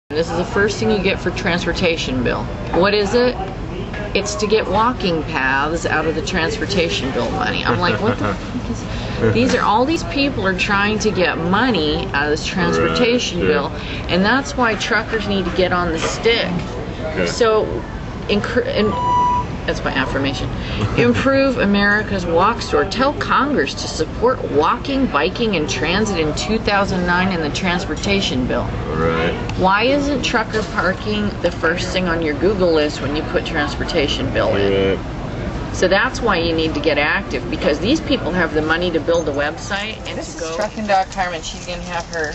This is the first thing you get for transportation bill. What is it? It's to get walking paths out of the transportation bill money. I'm like, what the fuck is... These are, all these people are trying to get money out of this transportation bill, and that's why truckers need to get on the stick. Okay. So, that's my affirmation. Improve America's walk store. Tell Congress to support walking, biking, and transit in 2009 in the transportation bill. Right. Why isn't trucker parking the first thing on your Google list when you put transportation bill in? Right. So that's why you need to get active, because these people have the money to build a website and This to go. is Trucking Dog Carmen. She's gonna have her.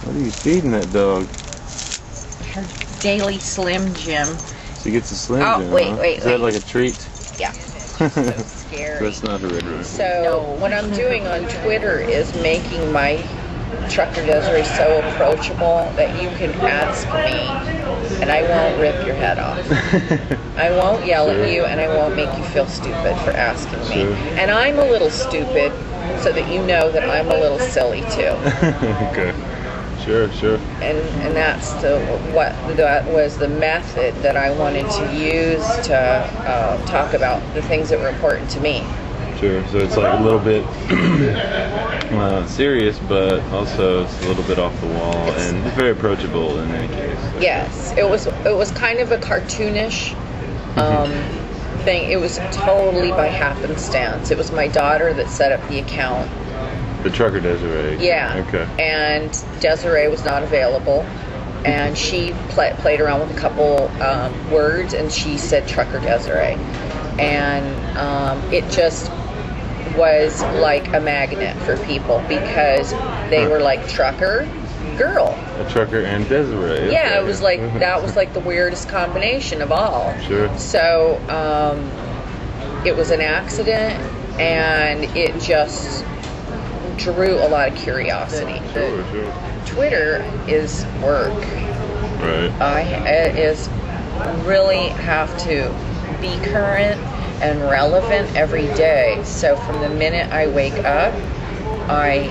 What are you feeding that dog? Her daily Slim Jim. She gets a Slim Oh, Jim, wait, huh? wait, Is that wait. like a treat? Yeah. So scary. That's not a red room. So what I'm doing on Twitter is making my Trucker Desiree so approachable that you can ask me and I won't rip your head off. I won't yell at you, and I won't make you feel stupid for asking me. Sure. And I'm a little stupid so that you know that I'm a little silly too. Okay. Sure, sure. And that's that was the method that I wanted to use to talk about the things that were important to me. Sure. So it's like a little bit serious, but also it's a little bit off the wall, and it's very approachable in any case. So. Yes, it was kind of a cartoonish thing. It was totally by happenstance. It was my daughter that set up the account. The Trucker Desiree. Yeah. Okay. And Desiree was not available, and she played around with a couple words, and she said Trucker Desiree, and it just was like a magnet for people because they were like trucker girl. A trucker and Desiree. Yeah, Okay. it was like that was like the weirdest combination of all. Sure. So it was an accident, and it just drew a lot of curiosity. Sure, sure. Twitter is work. Right. It is really have to be current and relevant every day. So from the minute I wake up, I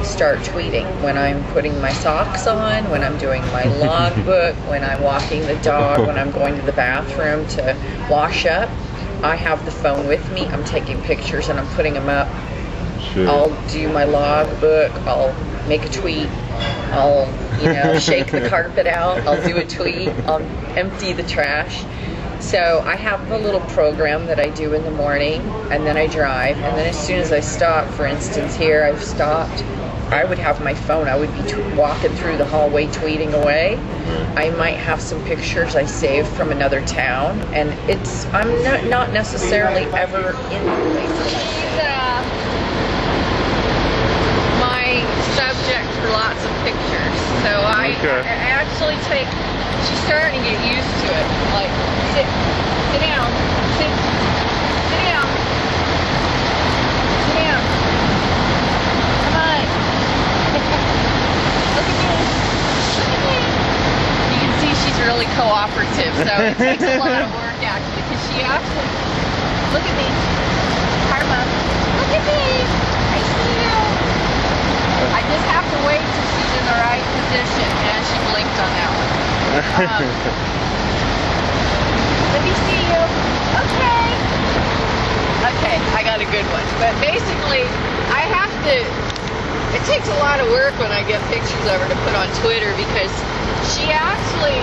start tweeting. When I'm putting my socks on, when I'm doing my logbook, when I'm walking the dog, when I'm going to the bathroom to wash up, I have the phone with me. I'm taking pictures and I'm putting them up. Sure. I'll do my logbook, I'll make a tweet, I'll, shake the carpet out, I'll do a tweet, I'll empty the trash. So I have a little program that I do in the morning, and then I drive, and then as soon as I stop, for instance here, I've stopped, I would have my phone, I would be walking through the hallway tweeting away. I might have some pictures I saved from another town, and I'm not necessarily ever in the place. Subject for lots of pictures, so I actually take. She's starting to get used to it. Like, sit down, sit down, sit down. Come on. Look at me. Look at me. You can see she's really cooperative, so it takes a lot of work actually, because she actually. Look at me, Karma. Look at me. I see you. I just have to wait till she's in the right position, and she blinked on that one. Let me see you. Okay. Okay, I got a good one. But basically, I have to, it takes a lot of work when I get pictures of her to put on Twitter, because she actually,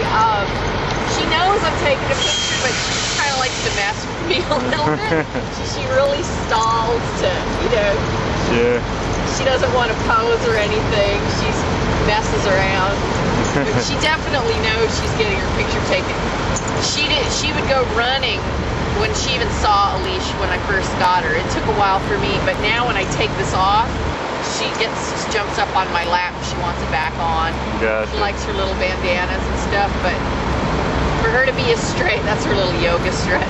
she knows I'm taking a picture, but she kind of likes to mess with me a little bit. She really stalls to, Yeah. She doesn't want to pose or anything. She messes around. But she definitely knows she's getting her picture taken. She would go running when she even saw Alicia when I first got her. It took a while for me, but now when I take this off, she jumps up on my lap and she wants it back on. Gotcha. She likes her little bandanas and stuff, but for her to be a straight, that's her little yoga stretch.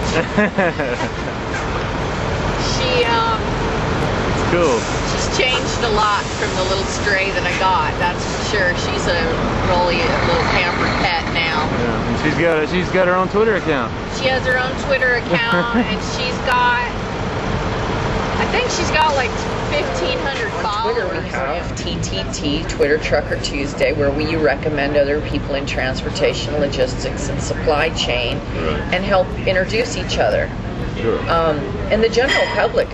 It's cool. She's changed a lot from the little stray that I got, that's for sure. She's really a little pampered pet now. Yeah, and she's got her own Twitter account. She has her own Twitter account, and I think she's got like 1,500 On Twitter, we followers. have TTT, Twitter Trucker Tuesday, where we recommend other people in transportation, logistics, and supply chain, and help introduce each other. Sure. And the general public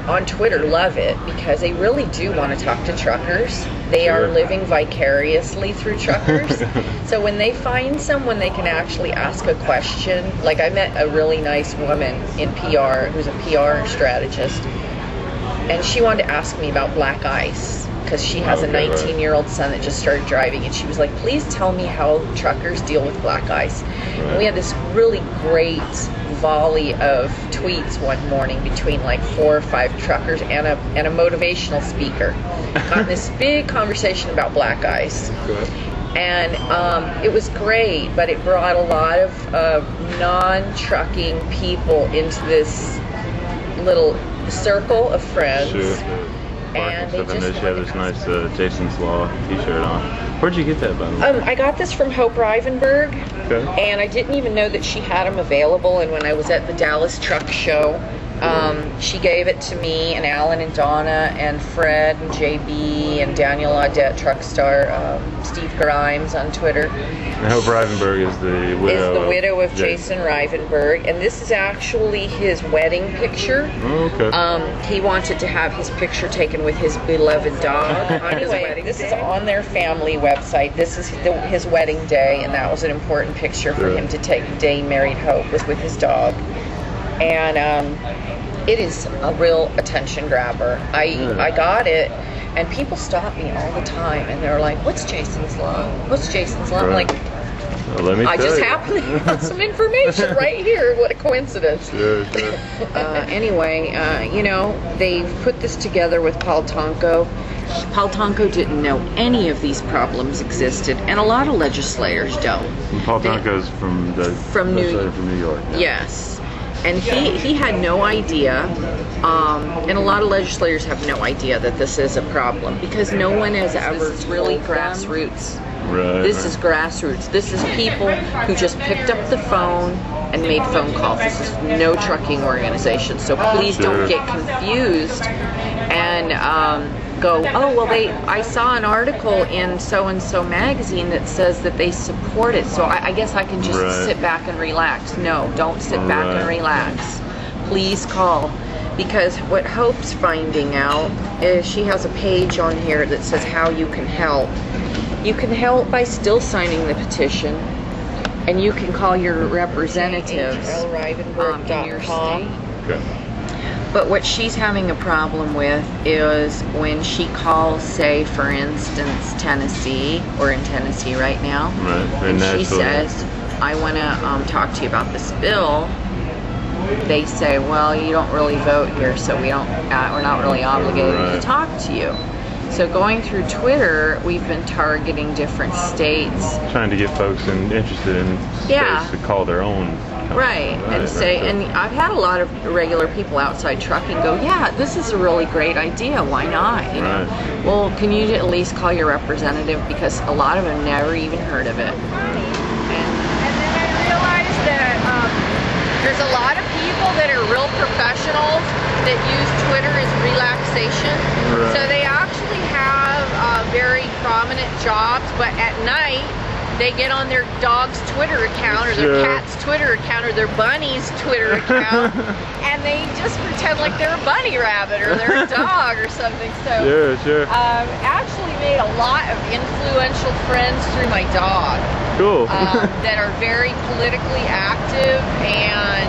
on Twitter love it because they really do want to talk to truckers. They are living vicariously through truckers. So when they find someone they can actually ask a question, like I met a really nice woman in PR who's a PR strategist, and she wanted to ask me about black ice because she has a 19-year-old son that just started driving, and she was like, please tell me how truckers deal with black ice. And we had this really great volley of tweets one morning between like 4 or 5 truckers and a motivational speaker on this big conversation about black ice. And it was great, but it brought a lot of non-trucking people into this little circle of friends. And they just she had this nice Jason's Law t-shirt on. Where'd you get that, by the way? I got this from Hope Rivenberg, and I didn't even know that she had them available. And when I was at the Dallas Truck Show, she gave it to me and Alan and Donna and Fred and JB and Daniel Audette, Truckstar, Steve Grimes on Twitter. And Hope Rivenberg is the widow of Jason Rivenberg, and this is actually his wedding picture. He wanted to have his picture taken with his beloved dog. Anyway, this is on their family website. This is his wedding day, and that was an important picture for him to take. The day he married Hope was with his dog. And it is a real attention grabber. I got it, and people stop me all the time, and they're like, what's Jason's Law? What's Jason's Law? I'm like, well, let me I just happen to have some information right here. What a coincidence. Anyway, you know, they've put this together with Paul Tonko. Paul Tonko didn't know any of these problems existed, and a lot of legislators don't. And Paul Tonko's from New York. Yes. And he had no idea, and a lot of legislators have no idea that this is a problem because no one has ever really grassroots. This is grassroots. This is people who just picked up the phone and made phone calls. This is no trucking organization. So please don't get confused and go, oh, well, I saw an article in so-and-so magazine that says that they support it, so I guess I can just sit back and relax. No, don't sit back and relax. Please call. Because what Hope's finding out is she has a page on here that says how you can help. You can help by still signing the petition, and you can call your representatives in your state. But what she's having a problem with is when she calls, say, for instance, Tennessee, or in Tennessee right now, and she says, I want to talk to you about this bill. They say, well, you don't really vote here, so we're not really obligated to talk to you. So going through Twitter, we've been targeting different states. Trying to get folks interested in states to call their own. And say, and I've had a lot of regular people outside trucking go, yeah, this is a really great idea, why not? You know? Well, can you at least call your representative, because a lot of them never even heard of it. And then I realized that there's a lot of people that are real professionals that use Twitter as relaxation. So they actually have very prominent jobs, but at night they get on their dog's Twitter account or their cat's Twitter account or their bunny's Twitter account and they just pretend like they're a bunny rabbit or they're a dog or something. So actually made a lot of influential friends through my dog. That are very politically active, and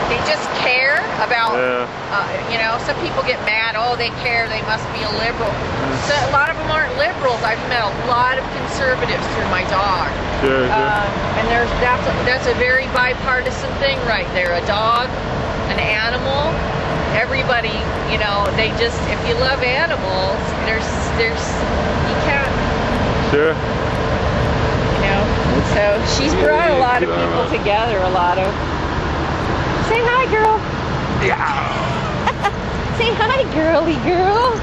they just care about, you know, some people get mad, oh, they care, they must be a liberal. So a lot of them aren't liberals. I've met a lot of conservatives through my dog. And that's a very bipartisan thing right there. A dog, an animal, everybody, you know, they just, if you love animals, you can't. You know, so she's brought a lot of people together, a lot of. Say hi, girl. Say hi, girly girl.